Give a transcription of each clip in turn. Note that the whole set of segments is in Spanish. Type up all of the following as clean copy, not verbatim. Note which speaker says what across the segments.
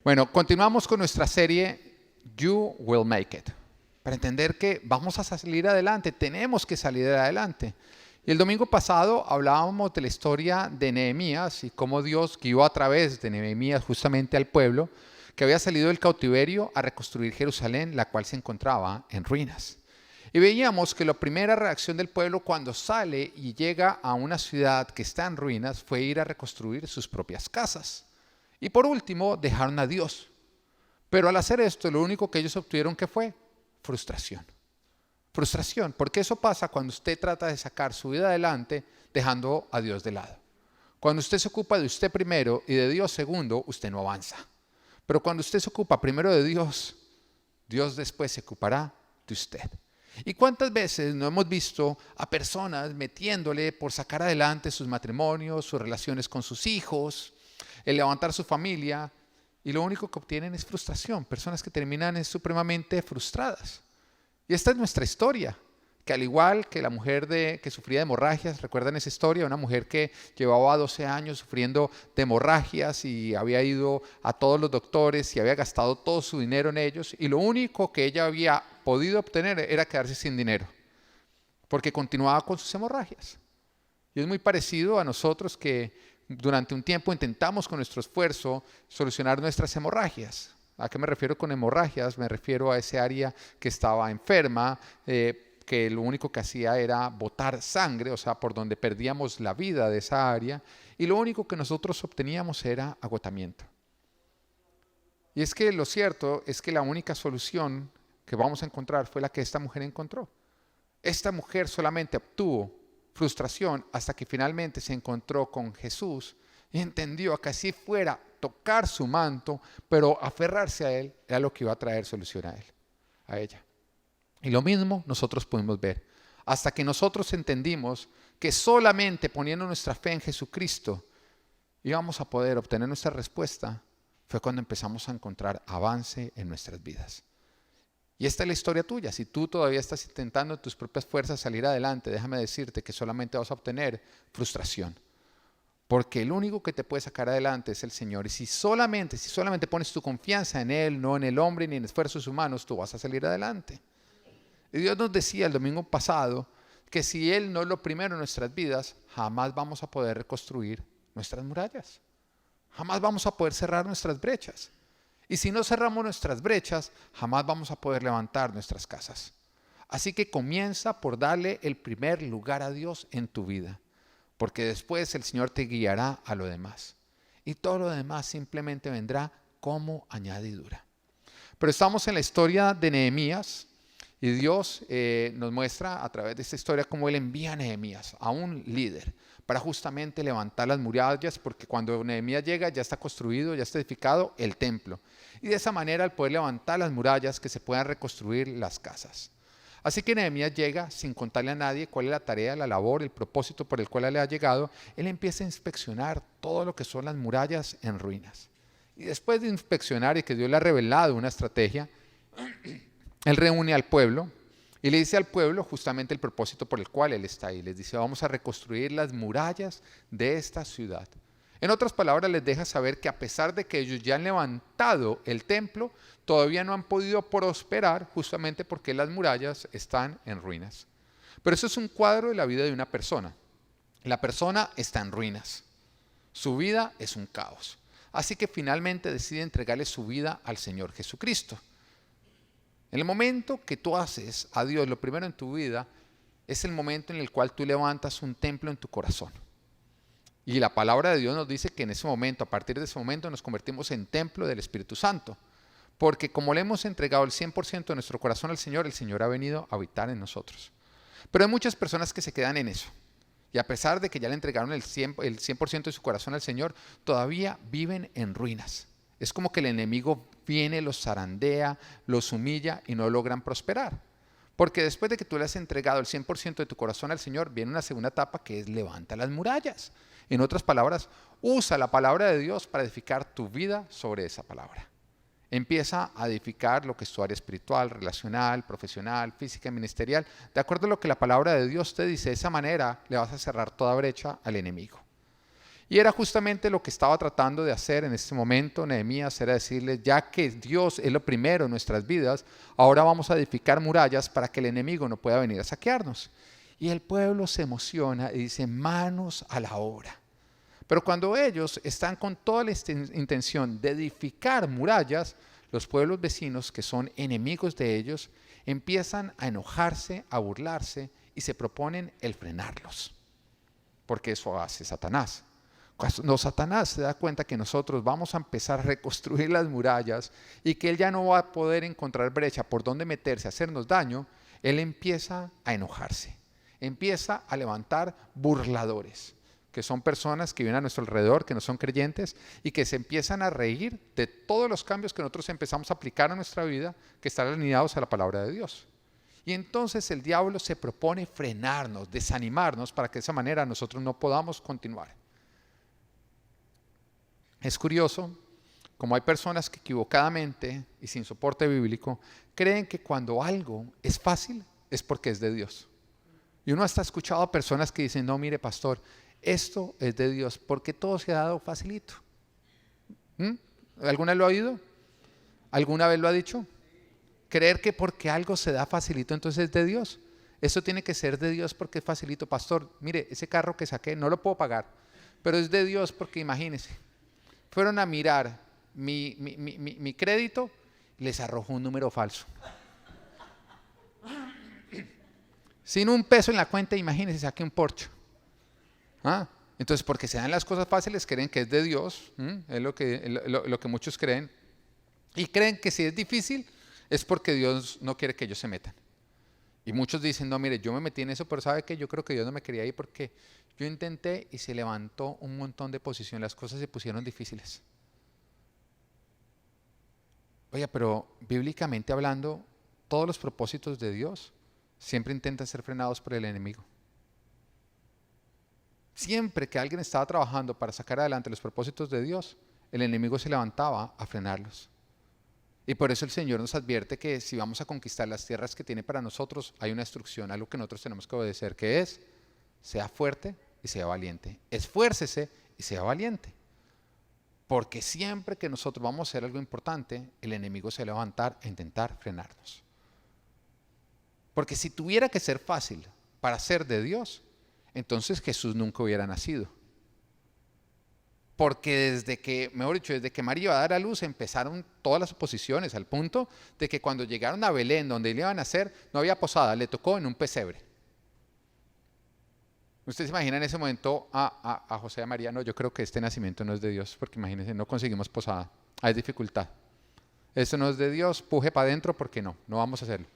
Speaker 1: Bueno, continuamos con nuestra serie You Will Make It. Para entender que vamos a salir adelante, tenemos que salir adelante. Y el domingo pasado hablábamos de la historia de Nehemías y cómo Dios guió a través de Nehemías justamente al pueblo que había salido del cautiverio a reconstruir Jerusalén, la cual se encontraba en ruinas. Y veíamos que la primera reacción del pueblo cuando sale y llega a una ciudad que está en ruinas fue ir a reconstruir sus propias casas. Y por último, dejaron a Dios. Pero al hacer esto, lo único que ellos obtuvieron que fue frustración. Frustración, porque eso pasa cuando usted trata de sacar su vida adelante dejando a Dios de lado. Cuando usted se ocupa de usted primero y de Dios segundo, usted no avanza. Pero cuando usted se ocupa primero de Dios, Dios después se ocupará de usted. ¿Y cuántas veces no hemos visto a personas metiéndole por sacar adelante sus matrimonios, sus relaciones con sus hijos, el levantar su familia, y lo único que obtienen es frustración? Personas que terminan supremamente frustradas. Y esta es nuestra historia, que al igual que la mujer que sufría de hemorragias, ¿recuerdan esa historia? Una mujer que llevaba 12 años sufriendo de hemorragias y había ido a todos los doctores y había gastado todo su dinero en ellos, y lo único que ella había podido obtener era quedarse sin dinero, porque continuaba con sus hemorragias. Y es muy parecido a nosotros que durante un tiempo intentamos con nuestro esfuerzo solucionar nuestras hemorragias. ¿A qué me refiero con hemorragias? Me refiero a ese área que estaba enferma, que lo único que hacía era botar sangre, o sea, por donde perdíamos la vida de esa área, y lo único que nosotros obteníamos era agotamiento. Y es que lo cierto es que la única solución que vamos a encontrar fue la que esta mujer encontró. Esta mujer solamente obtuvo frustración hasta que finalmente se encontró con Jesús y entendió que así fuera tocar su manto, pero aferrarse a él era lo que iba a traer solución a ella. Y lo mismo nosotros pudimos ver, hasta que nosotros entendimos que solamente poniendo nuestra fe en Jesucristo íbamos a poder obtener nuestra respuesta, fue cuando empezamos a encontrar avance en nuestras vidas. Y esta es la historia tuya. Si tú todavía estás intentando en tus propias fuerzas salir adelante, déjame decirte que solamente vas a obtener frustración. Porque el único que te puede sacar adelante es el Señor. Y si solamente pones tu confianza en Él, no en el hombre ni en esfuerzos humanos, tú vas a salir adelante. Y Dios nos decía el domingo pasado que si Él no es lo primero en nuestras vidas, jamás vamos a poder reconstruir nuestras murallas. Jamás vamos a poder cerrar nuestras brechas. Y si no cerramos nuestras brechas, jamás vamos a poder levantar nuestras casas. Así que comienza por darle el primer lugar a Dios en tu vida, porque después el Señor te guiará a lo demás. Y todo lo demás simplemente vendrá como añadidura. Pero estamos en la historia de Nehemías y Dios nos muestra a través de esta historia cómo Él envía a Nehemías, a un líder, para justamente levantar las murallas, porque cuando Nehemías llega ya está construido, ya está edificado el templo. Y de esa manera, al poder levantar las murallas, que se puedan reconstruir las casas. Así que Nehemías llega sin contarle a nadie cuál es la tarea, la labor, el propósito por el cual él ha llegado. Él empieza a inspeccionar todo lo que son las murallas en ruinas. Y después de inspeccionar y que Dios le ha revelado una estrategia, él reúne al pueblo y le dice al pueblo justamente el propósito por el cual él está ahí. Les dice: vamos a reconstruir las murallas de esta ciudad. En otras palabras, les deja saber que a pesar de que ellos ya han levantado el templo, todavía no han podido prosperar justamente porque las murallas están en ruinas. Pero eso es un cuadro de la vida de una persona. La persona está en ruinas. Su vida es un caos. Así que finalmente decide entregarle su vida al Señor Jesucristo. En el momento que tú haces a Dios lo primero en tu vida, es el momento en el cual tú levantas un templo en tu corazón. Y la palabra de Dios nos dice que en ese momento, a partir de ese momento, nos convertimos en templo del Espíritu Santo. Porque como le hemos entregado el 100% de nuestro corazón al Señor, el Señor ha venido a habitar en nosotros. Pero hay muchas personas que se quedan en eso. Y a pesar de que ya le entregaron el 100% de su corazón al Señor, todavía viven en ruinas. Es como que el enemigo viene, los zarandea, los humilla y no logran prosperar. Porque después de que tú le has entregado el 100% de tu corazón al Señor, viene una segunda etapa que es levanta las murallas. En otras palabras, usa la palabra de Dios para edificar tu vida sobre esa palabra. Empieza a edificar lo que es tu área espiritual, relacional, profesional, física y ministerial, de acuerdo a lo que la palabra de Dios te dice. De esa manera le vas a cerrar toda brecha al enemigo. Y era justamente lo que estaba tratando de hacer en este momento Nehemías, era decirles, ya que Dios es lo primero en nuestras vidas, ahora vamos a edificar murallas para que el enemigo no pueda venir a saquearnos. Y el pueblo se emociona y dice, manos a la obra. Pero cuando ellos están con toda la intención de edificar murallas, los pueblos vecinos, que son enemigos de ellos, empiezan a enojarse, a burlarse y se proponen el frenarlos. Porque eso hace Satanás. Cuando Satanás se da cuenta que nosotros vamos a empezar a reconstruir las murallas y que él ya no va a poder encontrar brecha por donde meterse a hacernos daño, él empieza a enojarse, empieza a levantar burladores, que son personas que viven a nuestro alrededor, que no son creyentes y que se empiezan a reír de todos los cambios que nosotros empezamos a aplicar a nuestra vida, que están alineados a la palabra de Dios. Y entonces el diablo se propone frenarnos, desanimarnos, para que de esa manera nosotros no podamos continuar. Es curioso como hay personas que equivocadamente y sin soporte bíblico creen que cuando algo es fácil es porque es de Dios. Y uno hasta ha escuchado a personas que dicen, no, mire pastor, esto es de Dios porque todo se ha dado facilito. ¿Alguna vez lo ha oído? ¿Alguna vez lo ha dicho? Creer que porque algo se da facilito entonces es de Dios. Eso tiene que ser de Dios porque es facilito. Pastor, mire, ese carro que saqué no lo puedo pagar, pero es de Dios porque imagínese. Fueron a mirar mi crédito y les arrojó un número falso. Sin un peso en la cuenta, imagínense, saqué un Porsche. Entonces, porque se dan las cosas fáciles, creen que es de Dios, es lo que muchos creen. Y creen que si es difícil, es porque Dios no quiere que ellos se metan. Y muchos dicen, no, mire, yo me metí en eso, pero ¿sabe qué? Yo creo que Dios no me quería ir porque yo intenté y se levantó un montón de posición, las cosas se pusieron difíciles. Oiga, pero bíblicamente hablando, todos los propósitos de Dios siempre intentan ser frenados por el enemigo. Siempre que alguien estaba trabajando para sacar adelante los propósitos de Dios, el enemigo se levantaba a frenarlos. Y por eso el Señor nos advierte que si vamos a conquistar las tierras que tiene para nosotros, hay una instrucción, algo que nosotros tenemos que obedecer, que es, sea fuerte y sea valiente. Esfuércese y sea valiente. Porque siempre que nosotros vamos a hacer algo importante, el enemigo se va a levantar a intentar frenarnos. Porque si tuviera que ser fácil para ser de Dios, entonces Jesús nunca hubiera nacido. Porque desde que María iba a dar a luz empezaron todas las oposiciones, al punto de que cuando llegaron a Belén, donde le iban a nacer, no había posada, le tocó en un pesebre. ¿Usted se imagina en ese momento a José y a María? No, yo creo que este nacimiento no es de Dios, porque imagínense, no conseguimos posada, hay dificultad. Esto no es de Dios, puje para adentro porque no vamos a hacerlo.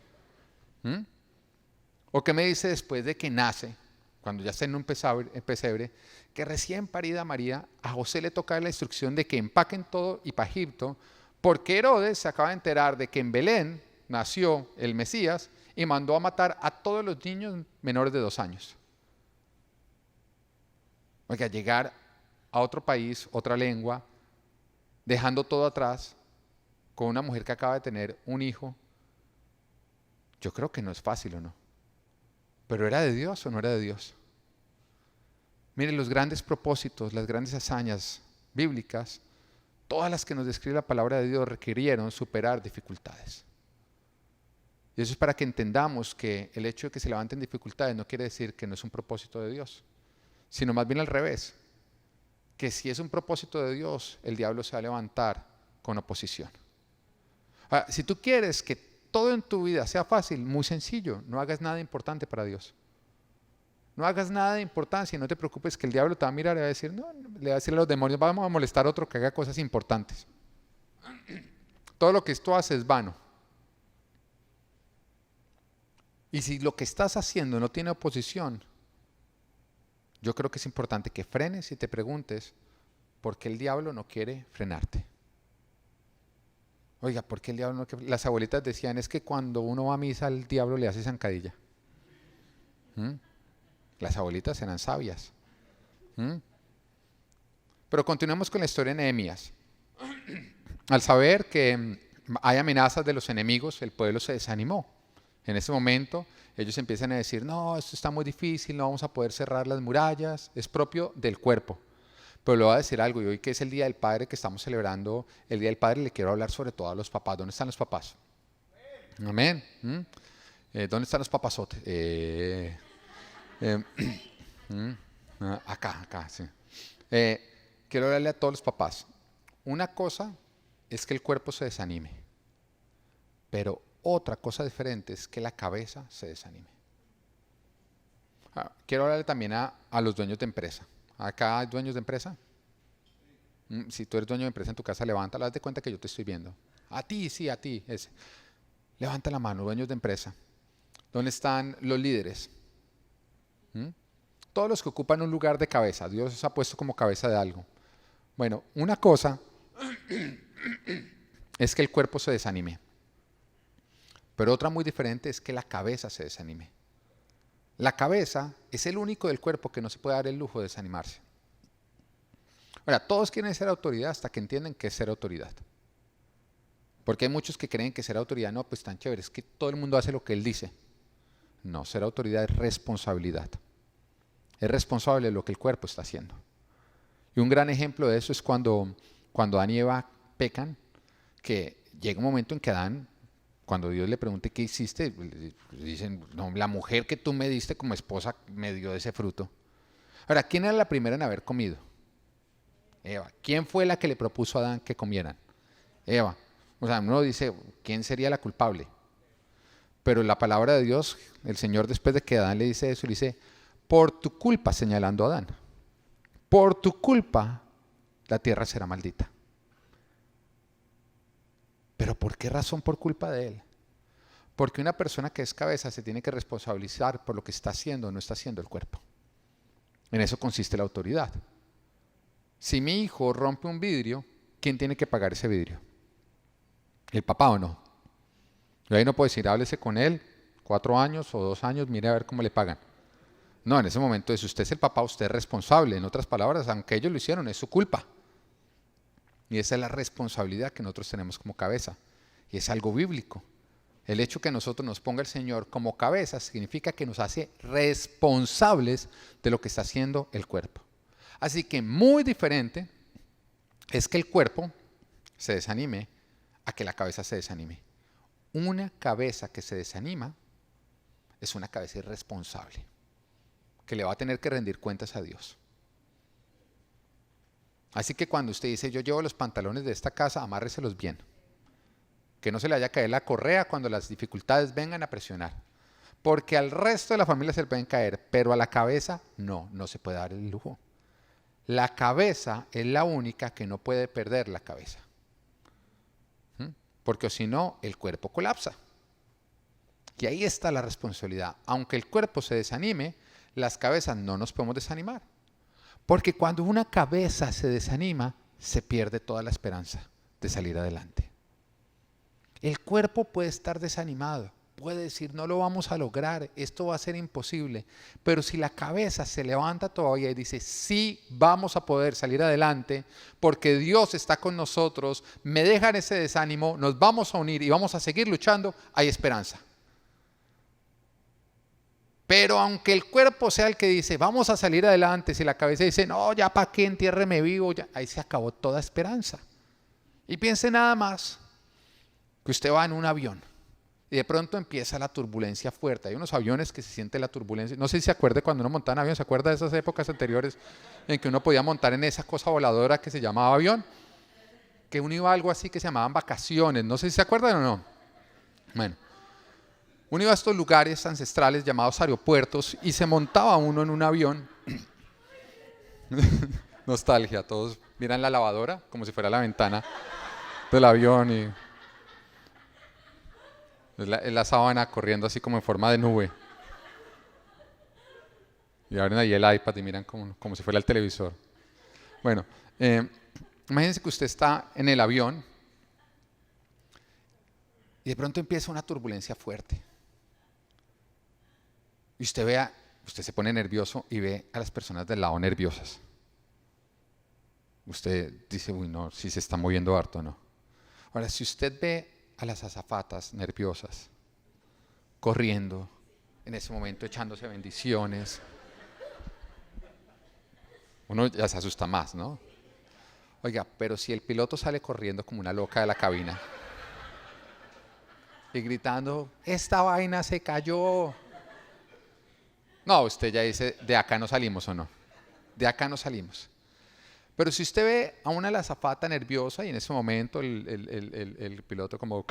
Speaker 1: ¿O qué me dice después de que nace, cuando ya está en un pesebre, que recién parida María, a José le toca la instrucción de que empaquen todo y para Egipto, porque Herodes se acaba de enterar de que en Belén nació el Mesías y mandó a matar a todos los niños menores de 2 años. Oiga, llegar a otro país, otra lengua, dejando todo atrás, con una mujer que acaba de tener un hijo, yo creo que no es fácil, ¿o no? ¿Pero era de Dios o no era de Dios? Miren, los grandes propósitos, las grandes hazañas bíblicas, todas las que nos describe la palabra de Dios requirieron superar dificultades. Y eso es para que entendamos que el hecho de que se levanten dificultades no quiere decir que no es un propósito de Dios, sino más bien al revés, que si es un propósito de Dios, el diablo se va a levantar con oposición. Ahora, si tú quieres que todo en tu vida sea fácil, muy sencillo, no hagas nada importante para Dios. No hagas nada de importancia y no te preocupes que el diablo te va a mirar y va a decir, no, le va a decir a los demonios, vamos a molestar a otro que haga cosas importantes. Todo lo que esto hace es vano. Y si lo que estás haciendo no tiene oposición, yo creo que es importante que frenes y te preguntes por qué el diablo no quiere frenarte. Oiga, ¿por qué el diablo no quiere? Las abuelitas decían, es que cuando uno va a misa, el diablo le hace zancadilla. Las abuelitas eran sabias. Pero continuemos con la historia de Nehemías. Al saber que hay amenazas de los enemigos, el pueblo se desanimó. En ese momento ellos empiezan a decir, no, esto está muy difícil, no vamos a poder cerrar las murallas, es propio del cuerpo. Pero le voy a decir algo, y hoy que es el Día del Padre, que estamos celebrando el Día del Padre, le quiero hablar sobre todo a los papás. ¿Dónde están los papás? Amén. ¿Dónde están los papazotes? Acá, sí. Quiero hablarle a todos los papás. Una cosa es que el cuerpo se desanime, pero otra cosa diferente es que la cabeza se desanime. Quiero hablarle también a los dueños de empresa. ¿Acá hay dueños de empresa? Si tú eres dueño de empresa en tu casa, levántala, haz de cuenta que yo te estoy viendo. A ti, sí, a ti. Ese. Levanta la mano, dueños de empresa. ¿Dónde están los líderes? Todos los que ocupan un lugar de cabeza. Dios os ha puesto como cabeza de algo. Bueno, una cosa es que el cuerpo se desanime. Pero otra muy diferente es que la cabeza se desanime. La cabeza es el único del cuerpo que no se puede dar el lujo de desanimarse. Ahora, todos quieren ser autoridad hasta que entienden qué es ser autoridad. Porque hay muchos que creen que ser autoridad, no, pues tan chévere, es que todo el mundo hace lo que él dice. No, ser autoridad es responsabilidad. Es responsable de lo que el cuerpo está haciendo. Y un gran ejemplo de eso es cuando Adán y Eva pecan, que llega un momento en que Adán, cuando Dios le pregunte qué hiciste, dicen, no, la mujer que tú me diste como esposa me dio de ese fruto. Ahora, ¿quién era la primera en haber comido? Eva. ¿Quién fue la que le propuso a Adán que comieran? Eva. O sea, uno dice, ¿quién sería la culpable? Pero la palabra de Dios, el Señor después de que Adán le dice eso, le dice, por tu culpa, señalando a Adán, por tu culpa la tierra será maldita. ¿Pero por qué razón? Por culpa de él. Porque una persona que es cabeza se tiene que responsabilizar por lo que está haciendo o no está haciendo el cuerpo. En eso consiste la autoridad. Si mi hijo rompe un vidrio, ¿quién tiene que pagar ese vidrio? ¿El papá o no? Yo ahí no puedo decir, háblese con él, 4 años o 2 años, mire a ver cómo le pagan. No, en ese momento, si usted es el papá, usted es responsable. En otras palabras, aunque ellos lo hicieron, es su culpa. Y esa es la responsabilidad que nosotros tenemos como cabeza. Y es algo bíblico. El hecho que nosotros nos ponga el Señor como cabeza significa que nos hace responsables de lo que está haciendo el cuerpo. Así que muy diferente es que el cuerpo se desanime a que la cabeza se desanime. Una cabeza que se desanima es una cabeza irresponsable, que le va a tener que rendir cuentas a Dios. Así que cuando usted dice, yo llevo los pantalones de esta casa, amárreselos bien. Que no se le vaya a caer la correa cuando las dificultades vengan a presionar. Porque al resto de la familia se le pueden caer, pero a la cabeza no se puede dar el lujo. La cabeza es la única que no puede perder la cabeza. Porque si no, el cuerpo colapsa. Y ahí está la responsabilidad. Aunque el cuerpo se desanime, las cabezas no nos podemos desanimar. Porque cuando una cabeza se desanima, se pierde toda la esperanza de salir adelante. El cuerpo puede estar desanimado, puede decir, no lo vamos a lograr, esto va a ser imposible. Pero si la cabeza se levanta todavía y dice, sí, vamos a poder salir adelante, porque Dios está con nosotros, me dejan ese desánimo, nos vamos a unir y vamos a seguir luchando, hay esperanza. Pero aunque el cuerpo sea el que dice, vamos a salir adelante, si la cabeza dice, no, ya para qué, entiérreme vivo, ya, ahí se acabó toda esperanza. Y piense nada más, que usted va en un avión y de pronto empieza la turbulencia fuerte. Hay unos aviones que se siente la turbulencia. No sé si se acuerda cuando uno montaba en avión, ¿se acuerda de esas épocas anteriores en que uno podía montar en esa cosa voladora que se llamaba avión? Que uno iba a algo así que se llamaban vacaciones. No sé si se acuerdan o no. Bueno, uno iba a estos lugares ancestrales llamados aeropuertos y se montaba uno en un avión. Nostalgia, todos miran la lavadora como si fuera la ventana del avión y es la sábana corriendo así como en forma de nube. Y abren ahí el iPad y miran como si fuera el televisor. Bueno, imagínense que usted está en el avión y de pronto empieza una turbulencia fuerte. Y usted se pone nervioso y ve a las personas del lado nerviosas. Usted dice, uy, no, si se está moviendo harto, no. Ahora, si usted ve a las azafatas nerviosas, corriendo, en ese momento echándose bendiciones, Uno ya se asusta más, ¿no? Oiga, pero si el piloto sale corriendo como una loca de la cabina y gritando, esta vaina se cayó. No, usted ya dice, de acá no salimos o no. De acá no salimos. Pero si usted ve a una de la azafata nerviosa y en ese momento el piloto como...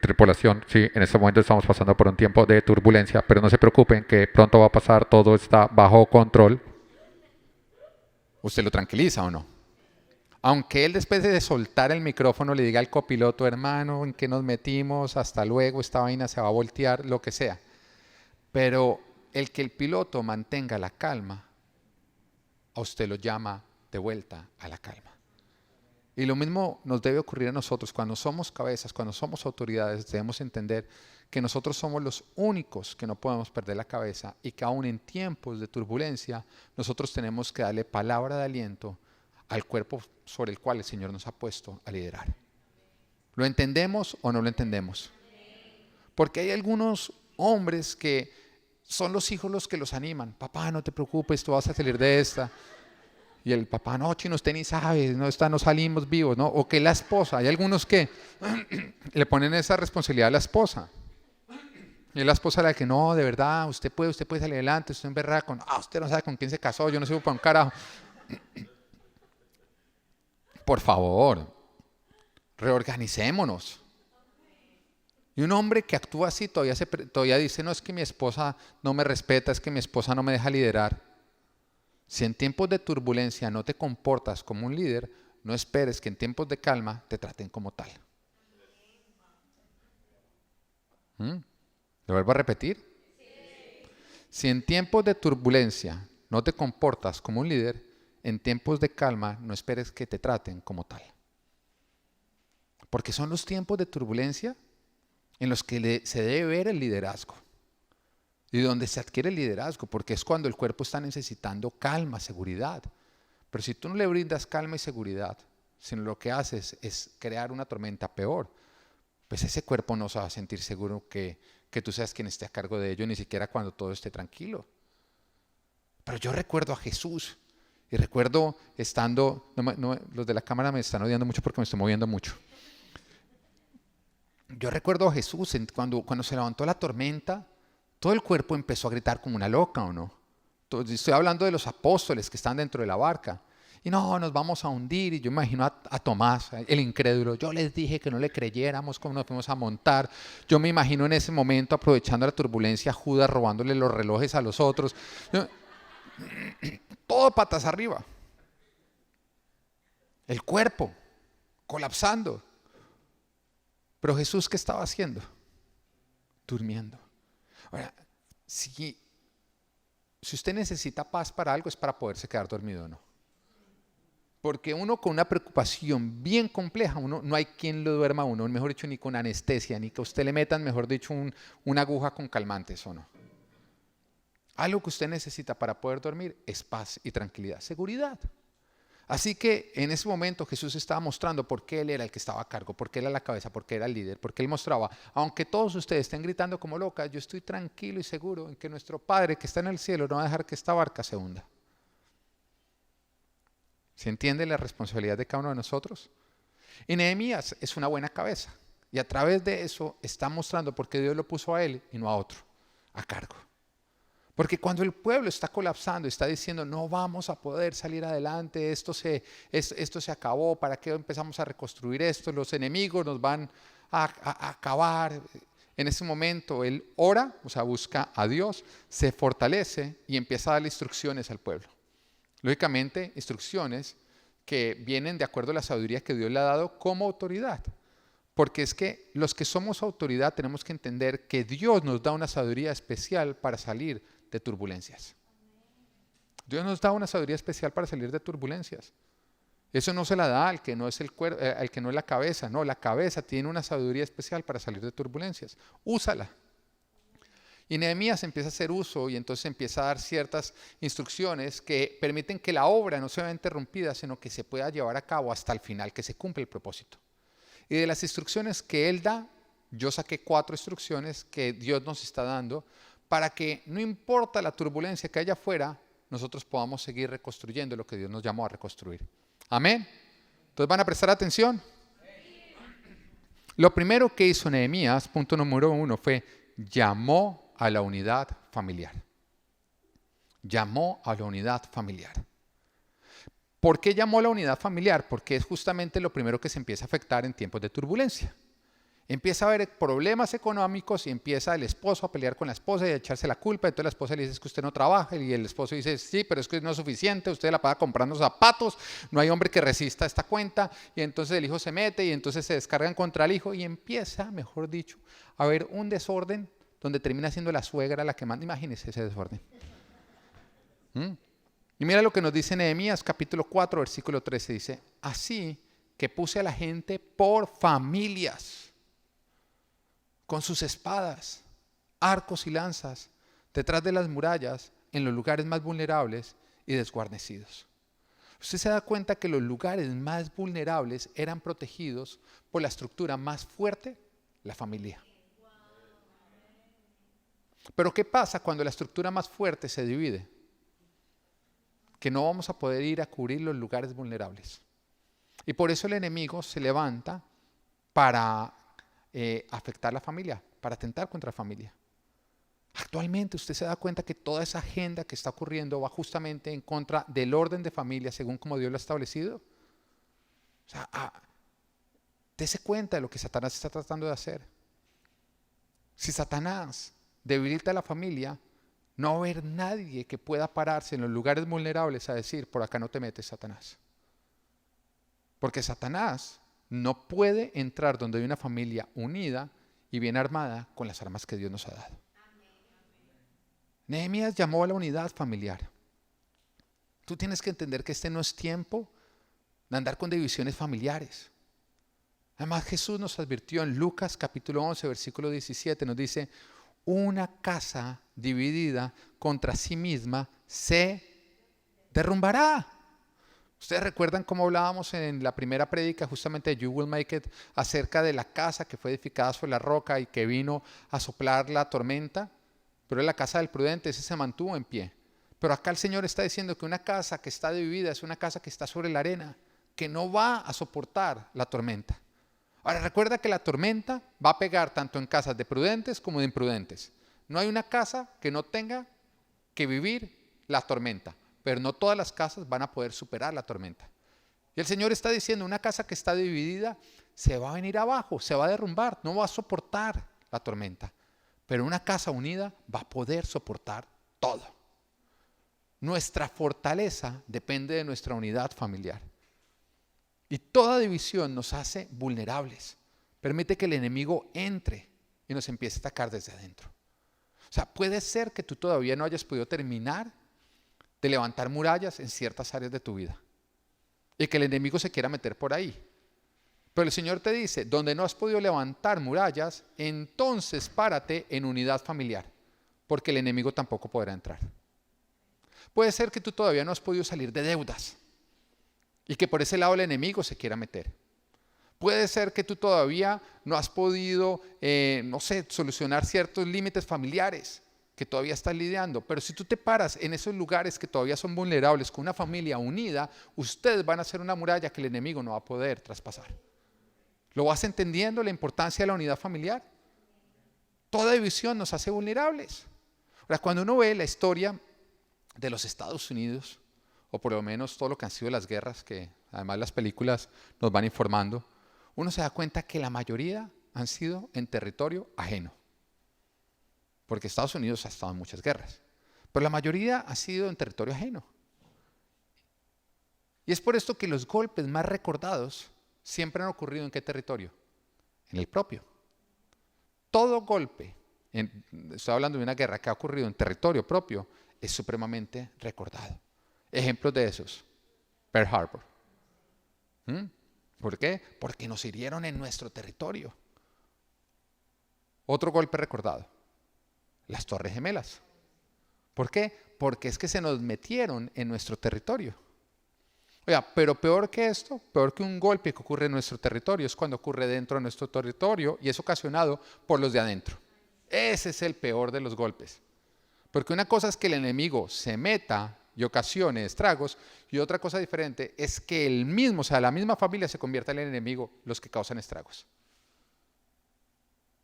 Speaker 1: Tripulación, sí, en este momento estamos pasando por un tiempo de turbulencia, pero no se preocupen que pronto va a pasar, todo está bajo control. ¿Usted lo tranquiliza o no? Aunque él después de soltar el micrófono le diga al copiloto, hermano, ¿en qué nos metimos? Hasta luego, esta vaina se va a voltear, lo que sea. Pero el que el piloto mantenga la calma, a usted lo llama de vuelta a la calma. Y lo mismo nos debe ocurrir a nosotros. Cuando somos cabezas, cuando somos autoridades, debemos entender que nosotros somos los únicos que no podemos perder la cabeza y que aún en tiempos de turbulencia, nosotros tenemos que darle palabra de aliento al cuerpo sobre el cual el Señor nos ha puesto a liderar. ¿Lo entendemos o no lo entendemos? Porque hay algunos hombres que son los hijos los que los animan. Papá, no te preocupes, tú vas a salir de esta. Y el papá, no, chino, usted ni sabe, no salimos vivos, ¿no? O que la esposa, hay algunos que le ponen esa responsabilidad a la esposa. Y la esposa la que, no, de verdad, usted puede salir adelante, usted es un berraco. Usted no sabe con quién se casó, yo no sirvo para un carajo. Por favor, reorganicémonos. Y un hombre que actúa así todavía dice, no, es que mi esposa no me respeta, es que mi esposa no me deja liderar. Si en tiempos de turbulencia no te comportas como un líder, no esperes que en tiempos de calma te traten como tal. ¿Lo vuelvo a repetir? Si en tiempos de turbulencia no te comportas como un líder, en tiempos de calma no esperes que te traten como tal. Porque son los tiempos de turbulencia en los que se debe ver el liderazgo. Y donde se adquiere el liderazgo, porque es cuando el cuerpo está necesitando calma, seguridad. Pero si tú no le brindas calma y seguridad, sino lo que haces es crear una tormenta peor, pues ese cuerpo no se va a sentir seguro que tú seas quien esté a cargo de ello, ni siquiera cuando todo esté tranquilo. Pero yo recuerdo a Jesús, y recuerdo estando, los de la cámara me están odiando mucho porque me estoy moviendo mucho. Yo recuerdo a Jesús cuando se levantó la tormenta, todo el cuerpo empezó a gritar como una loca, ¿o no? Estoy hablando de los apóstoles que están dentro de la barca. Y no, nos vamos a hundir. Y yo me imagino a Tomás, el incrédulo. Yo les dije que no le creyéramos, cómo nos fuimos a montar. Yo me imagino en ese momento, aprovechando la turbulencia, Judas robándole los relojes a los otros. Todo patas arriba. El cuerpo colapsando. Pero Jesús, ¿qué estaba haciendo? Durmiendo. Ahora, si usted necesita paz para algo, es para poderse quedar dormido o no. Porque uno con una preocupación bien compleja, no hay quien lo duerma a uno, mejor dicho, ni con anestesia, ni que a usted le metan, mejor dicho, una aguja con calmantes o no. Algo que usted necesita para poder dormir es paz y tranquilidad, seguridad. Así que en ese momento Jesús estaba mostrando por qué Él era el que estaba a cargo, por qué Él era la cabeza, por qué era el líder, porque Él mostraba, aunque todos ustedes estén gritando como locas, yo estoy tranquilo y seguro en que nuestro Padre que está en el cielo no va a dejar que esta barca se hunda. ¿Se entiende la responsabilidad de cada uno de nosotros? Y Nehemías es una buena cabeza y a través de eso está mostrando por qué Dios lo puso a él y no a otro, a cargo. Porque cuando el pueblo está colapsando, está diciendo, no vamos a poder salir adelante, esto se acabó, ¿para qué empezamos a reconstruir esto? Los enemigos nos van a acabar. En ese momento él ora, o sea, busca a Dios, se fortalece y empieza a darle instrucciones al pueblo. Lógicamente, instrucciones que vienen de acuerdo a la sabiduría que Dios le ha dado como autoridad. Porque es que los que somos autoridad tenemos que entender que Dios nos da una sabiduría especial para salir de turbulencias. Dios nos da una sabiduría especial para salir de turbulencias. Eso no se la da al que no es el cuerpo, al que no es la cabeza. No, la cabeza tiene una sabiduría especial para salir de turbulencias. Úsala. Y Nehemías empieza a hacer uso y entonces empieza a dar ciertas instrucciones que permiten que la obra no se vea interrumpida, sino que se pueda llevar a cabo hasta el final, que se cumpla el propósito. Y de las instrucciones que él da, yo saqué 4 instrucciones que Dios nos está dando para que no importa la turbulencia que haya afuera, nosotros podamos seguir reconstruyendo lo que Dios nos llamó a reconstruir. Amén. Entonces, ¿van a prestar atención? Lo primero que hizo Nehemías, punto número 1, fue llamó a la unidad familiar. Llamó a la unidad familiar. ¿Por qué llamó a la unidad familiar? Porque es justamente lo primero que se empieza a afectar en tiempos de turbulencia. Empieza a haber problemas económicos y empieza el esposo a pelear con la esposa y a echarse la culpa. Entonces la esposa le dice, es que usted no trabaja, y el esposo dice, sí, pero es que no es suficiente, usted la paga comprando zapatos, no hay hombre que resista esta cuenta. Y entonces el hijo se mete y entonces se descargan contra el hijo y empieza, mejor dicho, a haber un desorden donde termina siendo la suegra la que manda. Imagínense ese desorden. Y mira lo que nos dice Nehemías capítulo 4, versículo 13, dice, así que puse a la gente por familias, con sus espadas, arcos y lanzas, detrás de las murallas, en los lugares más vulnerables y desguarnecidos. Usted se da cuenta que los lugares más vulnerables eran protegidos por la estructura más fuerte, la familia. Pero ¿qué pasa cuando la estructura más fuerte se divide? Que no vamos a poder ir a cubrir los lugares vulnerables. Y por eso el enemigo se levanta para afectar la familia, para atentar contra la familia. Actualmente usted se da cuenta que toda esa agenda que está ocurriendo va justamente en contra del orden de familia según como Dios lo ha establecido. O sea, dése cuenta de lo que Satanás está tratando de hacer. Si Satanás debilita a la familia, no va a haber nadie que pueda pararse en los lugares vulnerables a decir, por acá no te metes, Satanás. Porque Satanás no puede entrar donde hay una familia unida y bien armada con las armas que Dios nos ha dado. Nehemías llamó a la unidad familiar. Tú tienes que entender que este no es tiempo de andar con divisiones familiares. Además, Jesús nos advirtió en Lucas capítulo 11, versículo 17, nos dice, una casa dividida contra sí misma se derrumbará. Ustedes recuerdan cómo hablábamos en la primera prédica justamente de You Will Make It acerca de la casa que fue edificada sobre la roca y que vino a soplar la tormenta, pero en la casa del prudente ese se mantuvo en pie. Pero acá el Señor está diciendo que una casa que está dividida es una casa que está sobre la arena, que no va a soportar la tormenta. Ahora recuerda que la tormenta va a pegar tanto en casas de prudentes como de imprudentes. No hay una casa que no tenga que vivir la tormenta, pero no todas las casas van a poder superar la tormenta. Y el Señor está diciendo, una casa que está dividida se va a venir abajo, se va a derrumbar, no va a soportar la tormenta. Pero una casa unida va a poder soportar todo. Nuestra fortaleza depende de nuestra unidad familiar. Y toda división nos hace vulnerables. Permite que el enemigo entre y nos empiece a atacar desde adentro. O sea, puede ser que tú todavía no hayas podido terminar de levantar murallas en ciertas áreas de tu vida. Y que el enemigo se quiera meter por ahí. Pero el Señor te dice, donde no has podido levantar murallas, entonces párate en unidad familiar. Porque el enemigo tampoco podrá entrar. Puede ser que tú todavía no has podido salir de deudas. Y que por ese lado el enemigo se quiera meter. Puede ser que tú todavía no has podido, solucionar ciertos límites familiares que todavía estás lidiando. Pero si tú te paras en esos lugares que todavía son vulnerables con una familia unida, ustedes van a hacer una muralla que el enemigo no va a poder traspasar. ¿Lo vas entendiendo la importancia de la unidad familiar? Toda división nos hace vulnerables. Ahora, cuando uno ve la historia de los Estados Unidos, o por lo menos todo lo que han sido las guerras, que además las películas nos van informando, uno se da cuenta que la mayoría han sido en territorio ajeno. Porque Estados Unidos ha estado en muchas guerras, pero la mayoría ha sido en territorio ajeno. Y es por esto que los golpes más recordados siempre han ocurrido ¿en qué territorio? En el propio. Todo golpe, estoy hablando de una guerra que ha ocurrido en territorio propio, es supremamente recordado. Ejemplos de esos, Pearl Harbor. ¿Por qué? Porque nos hirieron en nuestro territorio. Otro golpe recordado, las Torres Gemelas. ¿Por qué? Porque es que se nos metieron en nuestro territorio. Oiga, pero peor que esto, peor que un golpe que ocurre en nuestro territorio, es cuando ocurre dentro de nuestro territorio y es ocasionado por los de adentro. Ese es el peor de los golpes. Porque una cosa es que el enemigo se meta y ocasione estragos. Y otra cosa diferente es que el mismo, o sea, la misma familia se convierta en el enemigo, los que causan estragos.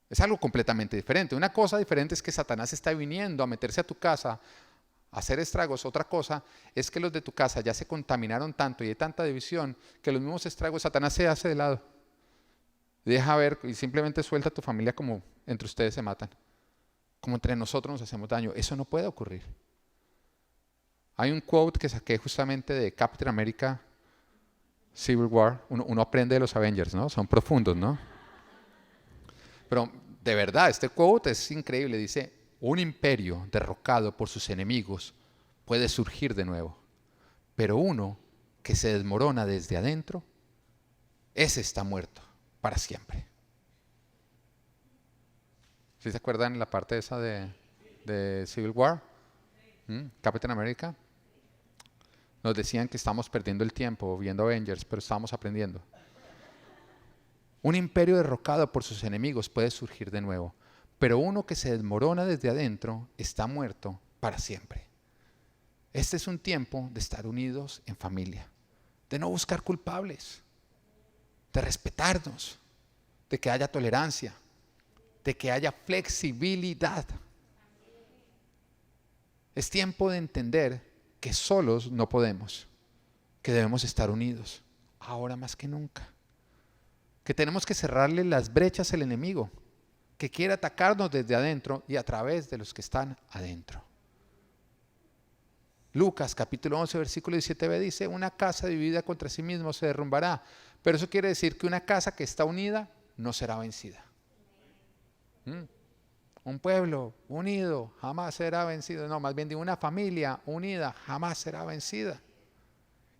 Speaker 1: Es algo completamente diferente. Una cosa diferente es que Satanás está viniendo a meterse a tu casa, a hacer estragos. Otra cosa es que los de tu casa ya se contaminaron tanto y hay tanta división que los mismos estragos Satanás se hace de lado. Deja ver y simplemente suelta a tu familia como entre ustedes se matan. Como entre nosotros nos hacemos daño. Eso no puede ocurrir. Hay un quote que saqué justamente de Captain America Civil War. Uno aprende de los Avengers, ¿no? Son profundos, ¿no? Pero de verdad, este quote es increíble. Dice, un imperio derrocado por sus enemigos puede surgir de nuevo. Pero uno que se desmorona desde adentro, ese está muerto para siempre. ¿Sí se acuerdan la parte esa de Civil War? Captain America. Nos decían que estamos perdiendo el tiempo viendo Avengers, pero estamos aprendiendo. Un imperio derrocado por sus enemigos puede surgir de nuevo, pero uno que se desmorona desde adentro está muerto para siempre. Este es un tiempo de estar unidos en familia, de no buscar culpables, de respetarnos, de que haya tolerancia, de que haya flexibilidad. Es tiempo de entender que solos no podemos, que debemos estar unidos, ahora más que nunca. Que tenemos que cerrarle las brechas al enemigo, que quiere atacarnos desde adentro y a través de los que están adentro. Lucas capítulo 11 versículo 17b dice, una casa dividida contra sí misma se derrumbará, pero eso quiere decir que una casa que está unida no será vencida. Un pueblo unido jamás será vencido. No, más bien digo, una familia unida jamás será vencida.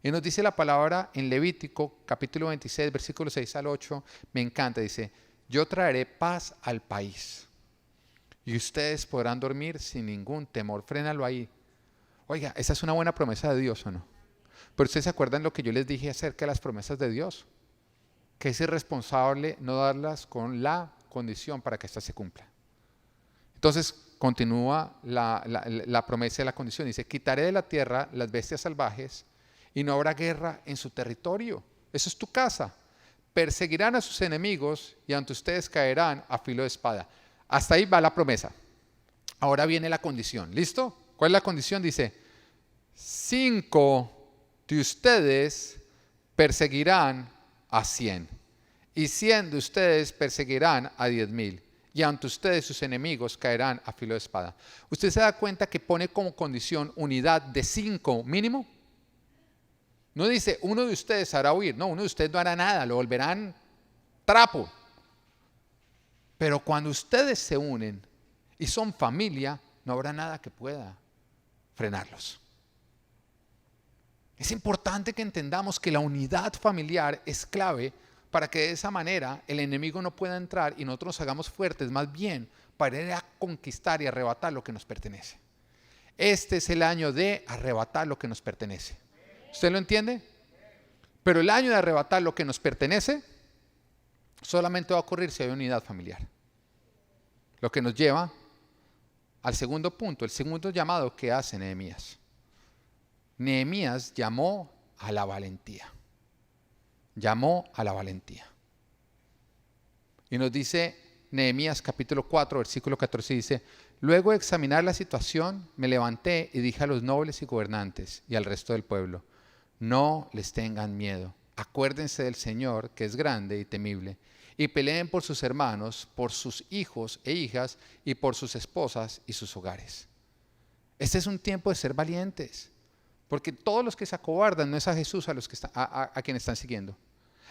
Speaker 1: Y nos dice la palabra en Levítico capítulo 26 versículos 6 al 8, me encanta, dice, yo traeré paz al país y ustedes podrán dormir sin ningún temor. Frénalo ahí. Oiga, esa es una buena promesa de Dios, ¿o no? Pero ustedes se acuerdan lo que yo les dije acerca de las promesas de Dios, que es irresponsable no darlas con la condición para que ésta se cumpla. Entonces continúa la promesa de la condición. Dice, quitaré de la tierra las bestias salvajes y no habrá guerra en su territorio. Eso es tu casa. Perseguirán a sus enemigos y ante ustedes caerán a filo de espada. Hasta ahí va la promesa. Ahora viene la condición. ¿Listo? ¿Cuál es la condición? Dice, 5 de ustedes perseguirán a 100 y 100 de ustedes perseguirán a 10,000. Y ante ustedes sus enemigos caerán a filo de espada. ¿Usted se da cuenta que pone como condición unidad de 5 mínimo? No dice, uno de ustedes hará huir. No, uno de ustedes no hará nada, lo volverán trapo. Pero cuando ustedes se unen y son familia, no habrá nada que pueda frenarlos. Es importante que entendamos que la unidad familiar es clave para que de esa manera el enemigo no pueda entrar y nosotros nos hagamos fuertes, más bien para ir a conquistar y arrebatar lo que nos pertenece. Este es el año de arrebatar lo que nos pertenece. ¿Usted lo entiende? Pero el año de arrebatar lo que nos pertenece solamente va a ocurrir si hay unidad familiar. Lo que nos lleva al segundo punto, el segundo llamado que hace Nehemías. Nehemías llamó a la valentía. Llamó a la valentía. Y nos dice Nehemías capítulo 4, versículo 14, dice, luego de examinar la situación, me levanté y dije a los nobles y gobernantes y al resto del pueblo, no les tengan miedo, acuérdense del Señor, que es grande y temible, y peleen por sus hermanos, por sus hijos e hijas, y por sus esposas y sus hogares. Este es un tiempo de ser valientes. Porque todos los que se acobardan no es a Jesús a quien están siguiendo.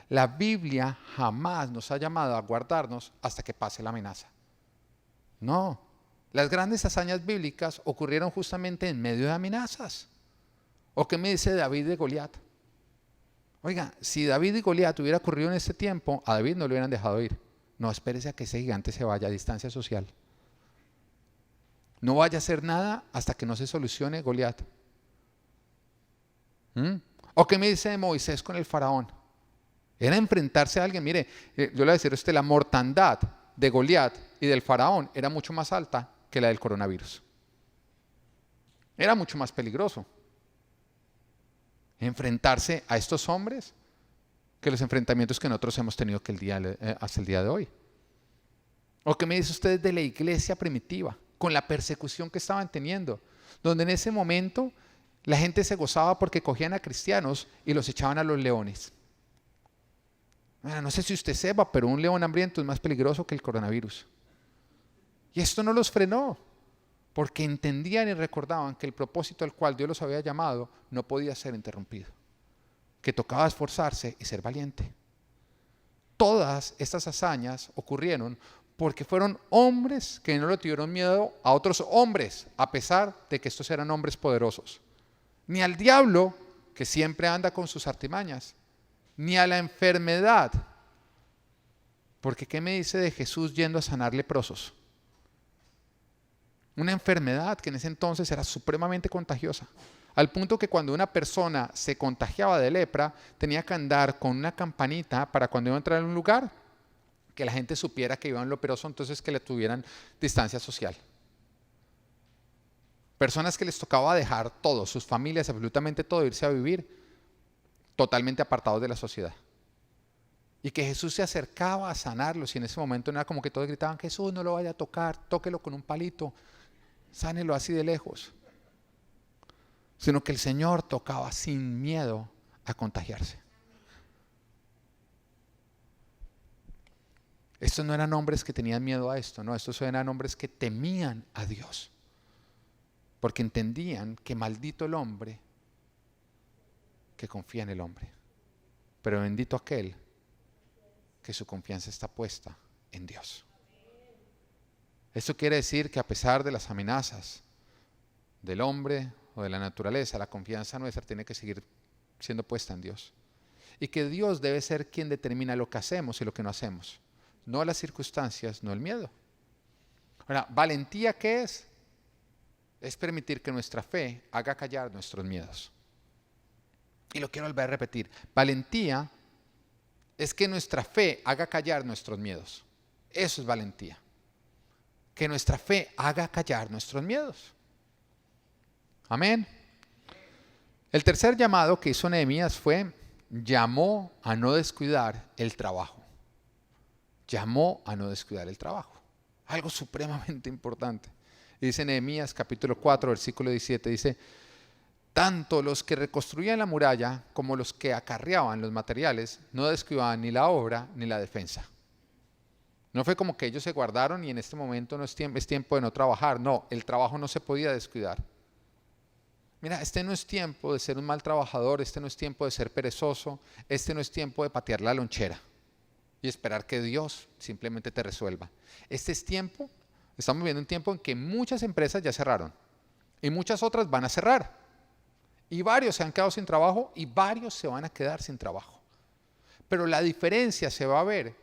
Speaker 1: La Biblia jamás nos ha llamado a guardarnos hasta que pase la amenaza. No, las grandes hazañas bíblicas ocurrieron justamente en medio de amenazas. ¿O qué me dice David de Goliat? Oiga, si David y Goliat hubiera ocurrido en este tiempo, a David no lo hubieran dejado ir. No, espérese a que ese gigante se vaya a distancia social. No vaya a hacer nada hasta que no se solucione Goliat. ¿O qué me dice de Moisés con el faraón? Era enfrentarse a alguien. Mire, yo le voy a decir a usted, la mortandad de Goliat y del faraón era mucho más alta que la del coronavirus. Era mucho más peligroso. enfrentarse a estos hombres que los enfrentamientos que nosotros hemos tenido hasta el día de hoy. ¿O qué me dice usted de la iglesia primitiva, con la persecución que estaban teniendo? Donde en ese momento la gente se gozaba porque cogían a cristianos y los echaban a los leones. Bueno, no sé si usted sepa, pero un león hambriento es más peligroso que el coronavirus. Y esto no los frenó, porque entendían y recordaban que el propósito al cual Dios los había llamado no podía ser interrumpido, que tocaba esforzarse y ser valiente. Todas estas hazañas ocurrieron porque fueron hombres que no le tuvieron miedo a otros hombres, a pesar de que estos eran hombres poderosos. Ni al diablo, que siempre anda con sus artimañas, ni a la enfermedad. Porque ¿qué me dice de Jesús yendo a sanar leprosos? Una enfermedad que en ese entonces era supremamente contagiosa. Al punto que cuando una persona se contagiaba de lepra, tenía que andar con una campanita para cuando iba a entrar en un lugar, que la gente supiera que iba un leproso, entonces que le tuvieran distancia social. Personas que les tocaba dejar todo, sus familias, absolutamente todo, irse a vivir totalmente apartados de la sociedad. Y que Jesús se acercaba a sanarlos y en ese momento no era como que todos gritaban, Jesús no lo vaya a tocar, tóquelo con un palito, sánelo así de lejos. Sino que el Señor tocaba sin miedo a contagiarse. Estos no eran hombres que tenían miedo a esto, no, estos eran hombres que temían a Dios. Porque entendían que maldito el hombre que confía en el hombre. Pero bendito aquel que su confianza está puesta en Dios. Esto quiere decir que a pesar de las amenazas del hombre o de la naturaleza, la confianza nuestra tiene que seguir siendo puesta en Dios. Y que Dios debe ser quien determina lo que hacemos y lo que no hacemos. No las circunstancias, no el miedo. Ahora, ¿valentía qué es? Es permitir que nuestra fe haga callar nuestros miedos. Y lo quiero volver a repetir. Valentía es que nuestra fe haga callar nuestros miedos. Eso es valentía. Que nuestra fe haga callar nuestros miedos. Amén. El tercer llamado que hizo Nehemías llamó a no descuidar el trabajo. Llamó a no descuidar el trabajo. Algo supremamente importante. Dice Nehemías capítulo 4, versículo 17, dice, tanto los que reconstruían la muralla como los que acarreaban los materiales no descuidaban ni la obra ni la defensa. No fue como que ellos se guardaron y en este momento no es tiempo de no trabajar. No, el trabajo no se podía descuidar. Mira, este no es tiempo de ser un mal trabajador, este no es tiempo de ser perezoso, este no es tiempo de patear la lonchera y esperar que Dios simplemente te resuelva. Estamos viviendo un tiempo en que muchas empresas ya cerraron y muchas otras van a cerrar. Y varios se han quedado sin trabajo y varios se van a quedar sin trabajo. Pero la diferencia se va a ver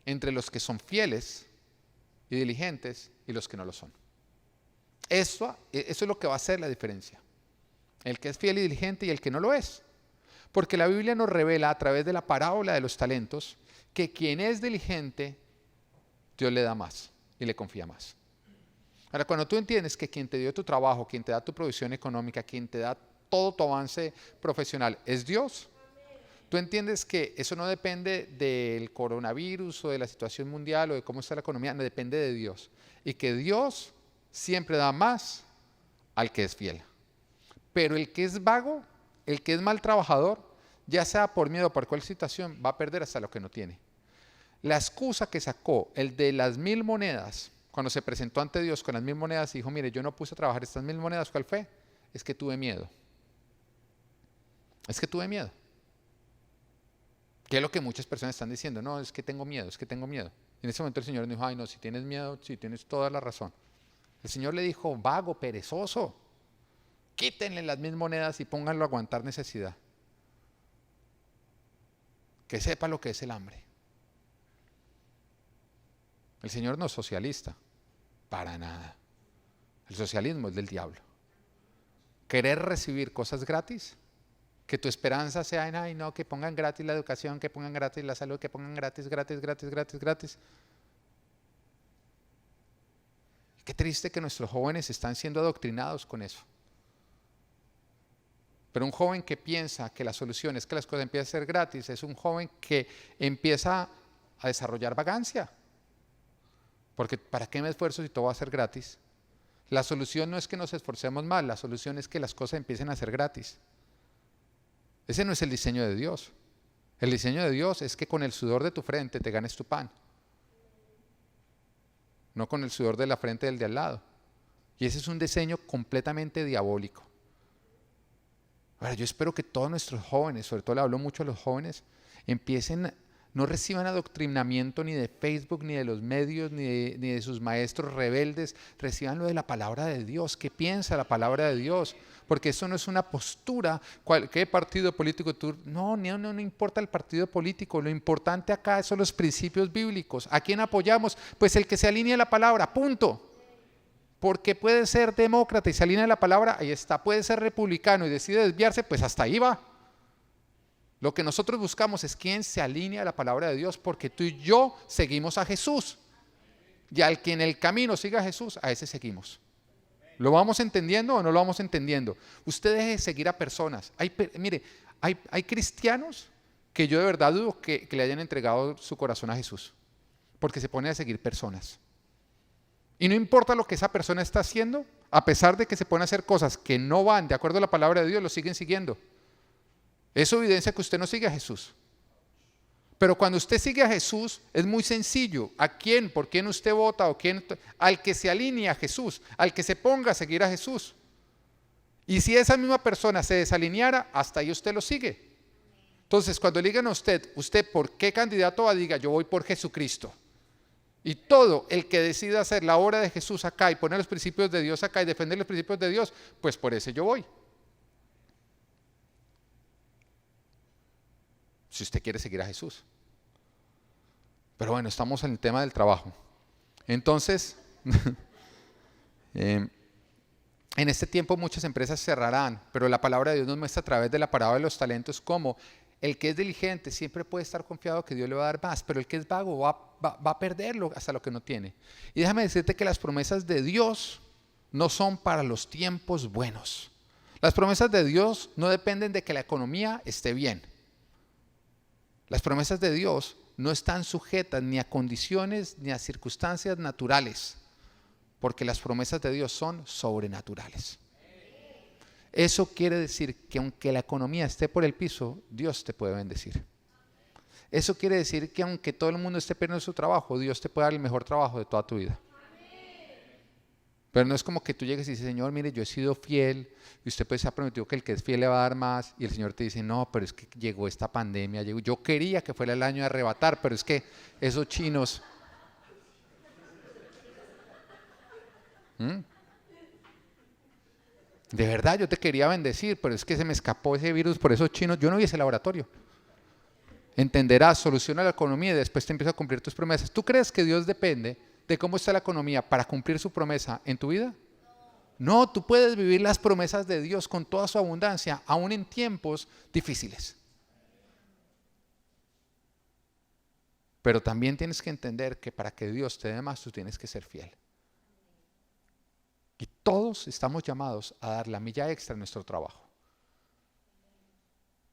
Speaker 1: entre los que son fieles y diligentes y los que no lo son. Eso es lo que va a hacer la diferencia. El que es fiel y diligente y el que no lo es. Porque la Biblia nos revela a través de la parábola de los talentos que quien es diligente, Dios le da más y le confía más. Ahora, cuando tú entiendes que quien te dio tu trabajo, quien te da tu provisión económica, quien te da todo tu avance profesional es Dios, tú entiendes que eso no depende del coronavirus o de la situación mundial o de cómo está la economía, no depende de Dios. Y que Dios siempre da más al que es fiel. Pero el que es vago, el que es mal trabajador, ya sea por miedo o por cualquier situación, va a perder hasta lo que no tiene. La excusa que sacó el de las 1000 monedas, cuando se presentó ante Dios con las 1000 monedas y dijo, mire, yo no puse a trabajar estas 1000 monedas, ¿cuál fue? Es que tuve miedo. Es que tuve miedo. ¿Qué es lo que muchas personas están diciendo? No, es que tengo miedo, es que tengo miedo. Y en ese momento el Señor dijo, ay no, si tienes miedo, si tienes toda la razón. El Señor le dijo, vago, perezoso, quítenle las 1000 monedas y pónganlo a aguantar necesidad. Que sepa lo que es el hambre. El Señor no es socialista, para nada. El socialismo es del diablo. Querer recibir cosas gratis, que tu esperanza sea en, ay no, que pongan gratis la educación, que pongan gratis la salud, que pongan gratis. Qué triste que nuestros jóvenes están siendo adoctrinados con eso. Pero un joven que piensa que la solución es que las cosas empiecen a ser gratis, es un joven que empieza a desarrollar vagancia. Porque ¿para qué me esfuerzo si todo va a ser gratis? La solución no es que nos esforcemos más, la solución es que las cosas empiecen a ser gratis. Ese no es el diseño de Dios. El diseño de Dios es que con el sudor de tu frente te ganes tu pan. No con el sudor de la frente del de al lado. Y ese es un diseño completamente diabólico. Ahora, yo espero que todos nuestros jóvenes, sobre todo le hablo mucho a los jóvenes, no reciban adoctrinamiento ni de Facebook, ni de los medios, ni de sus maestros rebeldes, reciban lo de la palabra de Dios. ¿Qué piensa la palabra de Dios? Porque eso no es una postura. ¿Qué partido político tú? No importa el partido político. Lo importante acá son los principios bíblicos. ¿A quién apoyamos? Pues el que se alinee a la palabra, punto. Porque puede ser demócrata y se alinea a la palabra, ahí está. Puede ser republicano y decide desviarse, pues hasta ahí va. Lo que nosotros buscamos es quien se alinea a la palabra de Dios, porque tú y yo seguimos a Jesús. Y al que en el camino siga a Jesús, a ese seguimos. ¿Lo vamos entendiendo o no lo vamos entendiendo? Usted deje de seguir a personas. Mire, hay cristianos que yo de verdad dudo que le hayan entregado su corazón a Jesús, porque se pone a seguir personas. Y no importa lo que esa persona está haciendo, a pesar de que se pone a hacer cosas que no van de acuerdo a la palabra de Dios, lo siguen siguiendo. Eso evidencia que usted no sigue a Jesús. Pero cuando usted sigue a Jesús, es muy sencillo. ¿A quién? ¿Por quién usted vota? Al que se alinee a Jesús, al que se ponga a seguir a Jesús. Y si esa misma persona se desalineara, hasta ahí usted lo sigue. Entonces, cuando le digan a usted por qué candidato va, diga, yo voy por Jesucristo. Y todo el que decida hacer la obra de Jesús acá y poner los principios de Dios acá y defender los principios de Dios, pues por ese yo voy. Si usted quiere seguir a Jesús. Pero bueno, estamos en el tema del trabajo. Entonces, en este tiempo muchas empresas cerrarán, pero la palabra de Dios nos muestra a través de la parábola de los talentos cómo el que es diligente siempre puede estar confiado que Dios le va a dar más, pero el que es vago va a perderlo hasta lo que no tiene. Y déjame decirte que las promesas de Dios no son para los tiempos buenos. Las promesas de Dios no dependen de que la economía esté bien. Las promesas de Dios no están sujetas ni a condiciones ni a circunstancias naturales, porque las promesas de Dios son sobrenaturales. Eso quiere decir que aunque la economía esté por el piso, Dios te puede bendecir. Eso quiere decir que aunque todo el mundo esté perdiendo su trabajo, Dios te puede dar el mejor trabajo de toda tu vida. Pero no es como que tú llegues y dices, Señor, mire, yo he sido fiel, y usted pues ha prometido que el que es fiel le va a dar más, y el Señor te dice, no, pero es que llegó esta pandemia, yo quería que fuera el año de arrebatar, pero es que esos chinos... De verdad, yo te quería bendecir, pero es que se me escapó ese virus por esos chinos, yo no vi ese laboratorio. Entenderás, soluciona la economía y después te empieza a cumplir tus promesas. ¿Tú crees que Dios depende de cómo está la economía para cumplir su promesa en tu vida? No, tú puedes vivir las promesas de Dios con toda su abundancia, aún en tiempos difíciles. Pero también tienes que entender que para que Dios te dé más, tú tienes que ser fiel. Y todos estamos llamados a dar la milla extra en nuestro trabajo.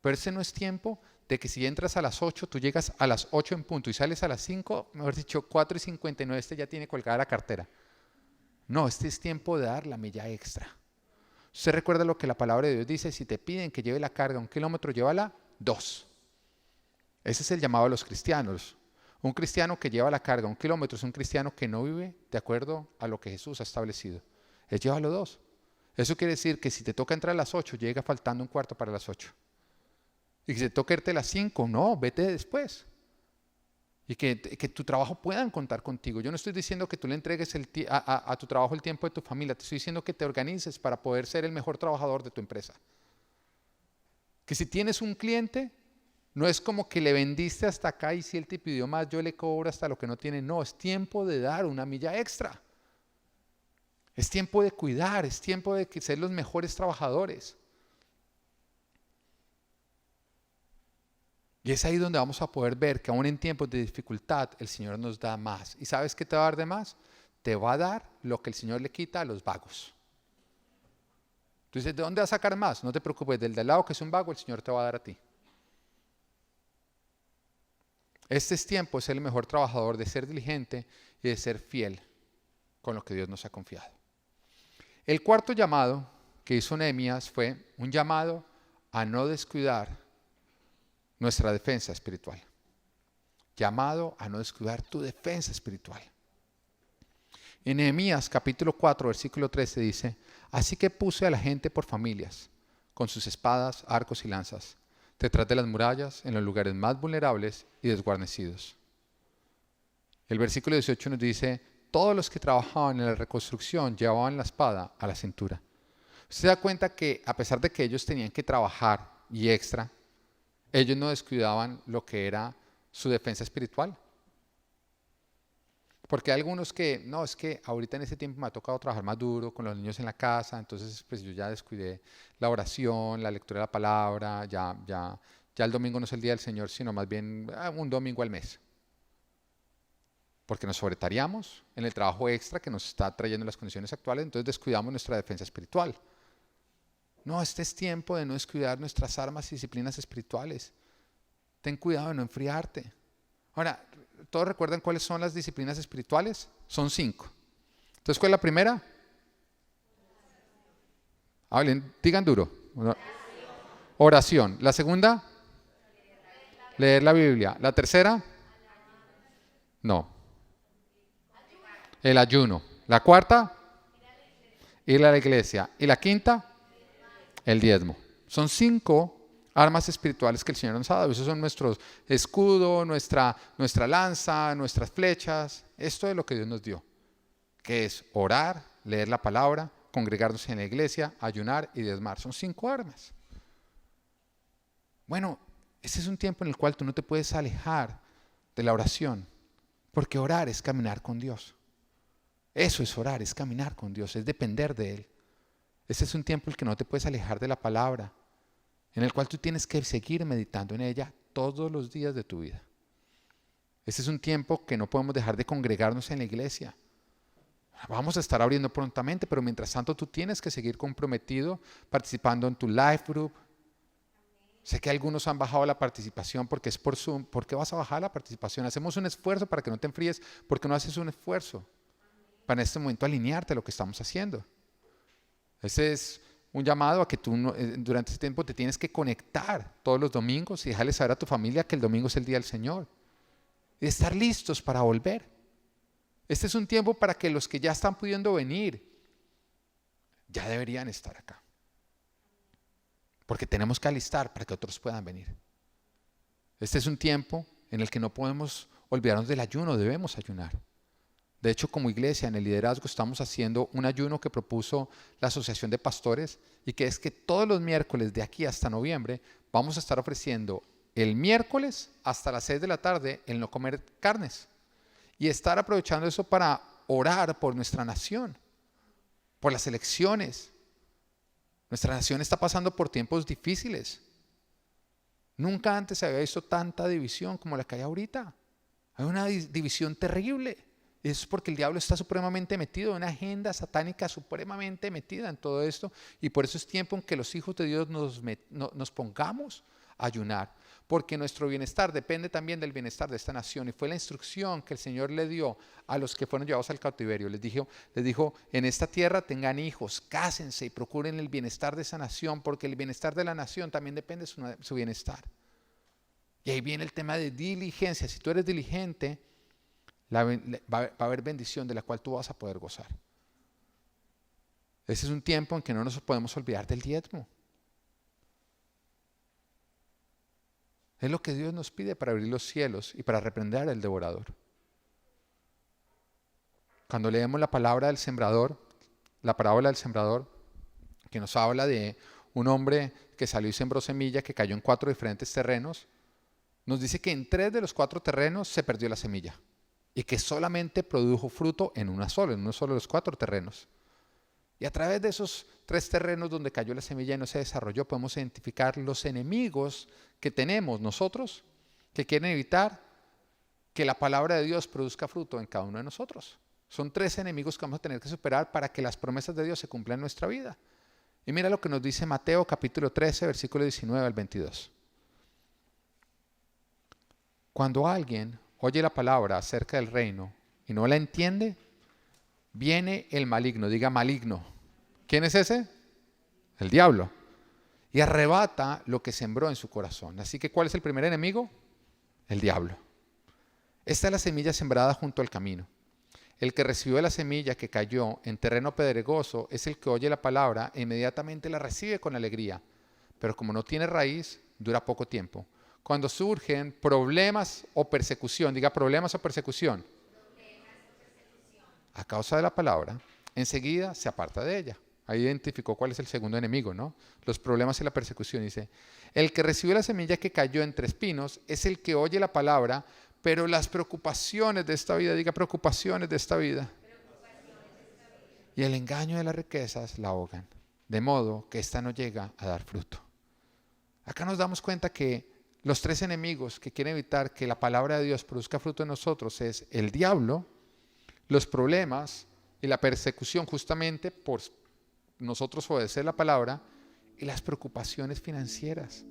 Speaker 1: Pero ese no es tiempo de que si entras a las 8, tú llegas a las 8 en punto y sales a las 5, mejor dicho, 4:59, este ya tiene colgada la cartera. No, este es tiempo de dar la milla extra. Usted recuerda lo que la palabra de Dios dice, si te piden que lleve la carga 1 kilómetro, llévala 2. Ese es el llamado a los cristianos. Un cristiano que lleva la carga 1 kilómetro es un cristiano que no vive de acuerdo a lo que Jesús ha establecido. Es llévalo 2. Eso quiere decir que si te toca entrar a las 8, llega faltando 1/4 para las 8. Y si te toca irte a las 5, no, vete después. Y que tu trabajo puedan contar contigo. Yo no estoy diciendo que tú le entregues a tu trabajo el tiempo de tu familia. Te estoy diciendo que te organices para poder ser el mejor trabajador de tu empresa. Que si tienes un cliente, no es como que le vendiste hasta acá y si él te pidió más, yo le cobro hasta lo que no tiene. No, es tiempo de dar una milla extra. Es tiempo de cuidar, es tiempo de ser los mejores trabajadores. Y es ahí donde vamos a poder ver que aún en tiempos de dificultad el Señor nos da más. ¿Y sabes qué te va a dar de más? Te va a dar lo que el Señor le quita a los vagos. Tú dices, ¿de dónde vas a sacar más? No te preocupes, del de al lado que es un vago, el Señor te va a dar a ti. Este es tiempo de ser el mejor trabajador, de ser diligente y de ser fiel con lo que Dios nos ha confiado. El cuarto llamado que hizo Nehemías fue un llamado a no descuidar nuestra defensa espiritual. Llamado a no descuidar tu defensa espiritual. En Nehemías capítulo 4, versículo 13 dice, así que puse a la gente por familias, con sus espadas, arcos y lanzas, detrás de las murallas, en los lugares más vulnerables y desguarnecidos. El versículo 18 nos dice, todos los que trabajaban en la reconstrucción llevaban la espada a la cintura. Usted se da cuenta que a pesar de que ellos tenían que trabajar y extra, ellos no descuidaban lo que era su defensa espiritual. Porque hay algunos que, no, es que ahorita en este tiempo me ha tocado trabajar más duro con los niños en la casa, entonces pues yo ya descuidé la oración, la lectura de la palabra, ya el domingo no es el día del Señor, sino más bien un domingo al mes. Porque nos sobretareamos en el trabajo extra que nos está trayendo las condiciones actuales, entonces descuidamos nuestra defensa espiritual. No, este es tiempo de no descuidar nuestras armas y disciplinas espirituales. Ten cuidado de no enfriarte. Ahora, ¿todos recuerdan cuáles son las disciplinas espirituales? Son 5. Entonces, ¿cuál es la primera? Hablen, digan duro. Oración. La segunda, leer la Biblia. La tercera, no. El ayuno. La cuarta, ir a la iglesia. Y la quinta, el diezmo. Son 5 armas espirituales que el Señor nos ha dado. Esos son nuestros escudos, nuestra lanza, nuestras flechas. Esto es lo que Dios nos dio, que es orar, leer la palabra, congregarnos en la iglesia, ayunar y diezmar. Son 5 armas. Bueno, ese es un tiempo en el cual tú no te puedes alejar de la oración, porque orar es caminar con Dios. Eso es orar, es caminar con Dios, es depender de Él. Ese es un tiempo en el que no te puedes alejar de la palabra, en el cual tú tienes que seguir meditando en ella todos los días de tu vida. Ese es un tiempo que no podemos dejar de congregarnos en la iglesia. Vamos a estar abriendo prontamente, pero mientras tanto tú tienes que seguir comprometido, participando en tu life group. Sé que algunos han bajado la participación porque es por Zoom. ¿Por qué vas a bajar la participación? Hacemos un esfuerzo para que no te enfríes. ¿Por qué no haces un esfuerzo para en este momento alinearte a lo que estamos haciendo? Ese es un llamado a que tú durante este tiempo te tienes que conectar todos los domingos y dejarle saber a tu familia que el domingo es el día del Señor. Y estar listos para volver. Este es un tiempo para que los que ya están pudiendo venir, ya deberían estar acá. Porque tenemos que alistar para que otros puedan venir. Este es un tiempo en el que no podemos olvidarnos del ayuno, debemos ayunar. De hecho, como iglesia, en el liderazgo estamos haciendo un ayuno que propuso la Asociación de Pastores y que es que todos los miércoles de aquí hasta noviembre vamos a estar ofreciendo el miércoles hasta las 6 de la tarde el no comer carnes y estar aprovechando eso para orar por nuestra nación, por las elecciones. Nuestra nación está pasando por tiempos difíciles. Nunca antes se había visto tanta división como la que hay ahorita. Hay una división terrible. Eso es porque el diablo está supremamente metido en una agenda satánica supremamente metida en todo esto. Y por eso es tiempo en que los hijos de Dios nos pongamos a ayunar. Porque nuestro bienestar depende también del bienestar de esta nación. Y fue la instrucción que el Señor le dio a los que fueron llevados al cautiverio. Les dijo, en esta tierra tengan hijos, cásense y procuren el bienestar de esa nación. Porque el bienestar de la nación también depende de su bienestar. Y ahí viene el tema de diligencia. Si tú eres diligente, va a haber bendición de la cual tú vas a poder gozar. Ese es un tiempo en que no nos podemos olvidar del diezmo. Es lo que Dios nos pide para abrir los cielos y para reprender al devorador. Cuando leemos la palabra del sembrador, la parábola del sembrador, que nos habla de un hombre que salió y sembró semilla, que cayó en 4 diferentes terrenos, nos dice que en 3 de los 4 terrenos se perdió la semilla y que solamente produjo fruto en uno solo de los 4 terrenos. Y a través de esos 3 terrenos donde cayó la semilla y no se desarrolló, podemos identificar los enemigos que tenemos nosotros, que quieren evitar que la palabra de Dios produzca fruto en cada uno de nosotros. Son 3 enemigos que vamos a tener que superar para que las promesas de Dios se cumplan en nuestra vida. Y mira lo que nos dice Mateo capítulo 13, versículo 19 al 22. Cuando alguien oye la palabra acerca del reino y no la entiende, viene el maligno, diga maligno. ¿Quién es ese? El diablo. Y arrebata lo que sembró en su corazón. Así que, ¿cuál es el primer enemigo? El diablo. Esta es la semilla sembrada junto al camino. El que recibió la semilla que cayó en terreno pedregoso es el que oye la palabra e inmediatamente la recibe con alegría. Pero como no tiene raíz, dura poco tiempo. Cuando surgen problemas o persecución, diga problemas o persecución, a causa de la palabra, enseguida se aparta de ella. Ahí identificó cuál es el segundo enemigo, ¿no? Los problemas y la persecución. Dice, el que recibió la semilla que cayó entre espinos es el que oye la palabra, pero las preocupaciones de esta vida, diga preocupaciones de esta vida, y el engaño de las riquezas la ahogan, de modo que ésta no llega a dar fruto. Acá nos damos cuenta que los tres enemigos que quieren evitar que la palabra de Dios produzca fruto en nosotros es el diablo, los problemas y la persecución justamente por nosotros obedecer la palabra, y las preocupaciones financieras.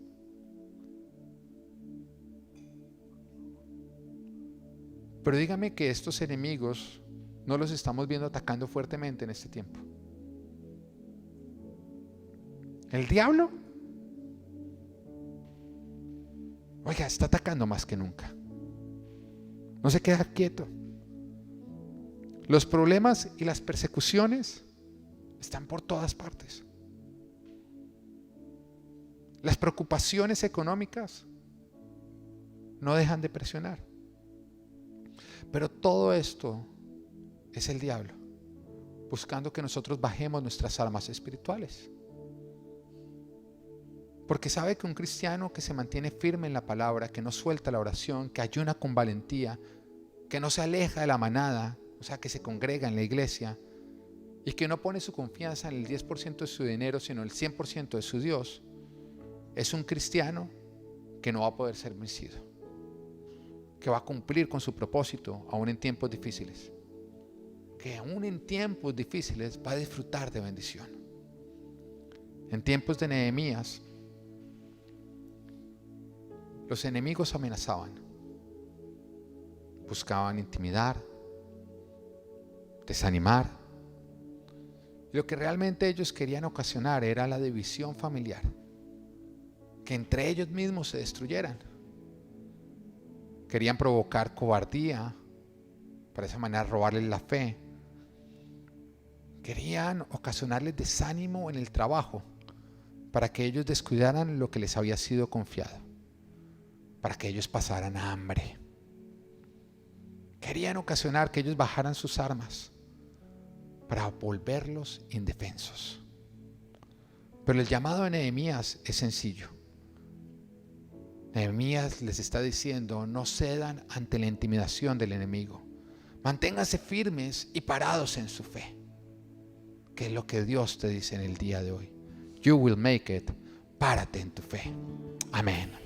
Speaker 1: Pero dígame que estos enemigos no los estamos viendo atacando fuertemente en este tiempo. El diablo, oiga, está atacando más que nunca. No se queda quieto. Los problemas y las persecuciones están por todas partes. Las preocupaciones económicas no dejan de presionar. Pero todo esto es el diablo, buscando que nosotros bajemos nuestras armas espirituales. Porque sabe que un cristiano que se mantiene firme en la palabra, que no suelta la oración, que ayuna con valentía, que no se aleja de la manada, o sea, que se congrega en la iglesia, y que no pone su confianza en el 10% de su dinero, sino el 100% de su Dios, es un cristiano que no va a poder ser vencido, que va a cumplir con su propósito aún en tiempos difíciles, que aún en tiempos difíciles va a disfrutar de bendición. En tiempos de Nehemías, los enemigos amenazaban, buscaban intimidar, desanimar. Lo que realmente ellos querían ocasionar era la división familiar, que entre ellos mismos se destruyeran. Querían provocar cobardía, para esa manera robarles la fe. Querían ocasionarles desánimo en el trabajo, para que ellos descuidaran lo que les había sido confiado, para que ellos pasaran hambre. Querían ocasionar que ellos bajaran sus armas, para volverlos indefensos. Pero el llamado de Nehemías es sencillo. Nehemías les está diciendo: no cedan ante la intimidación del enemigo. Manténganse firmes y parados en su fe. Que es lo que Dios te dice en el día de hoy. You will make it. Párate en tu fe. Amén.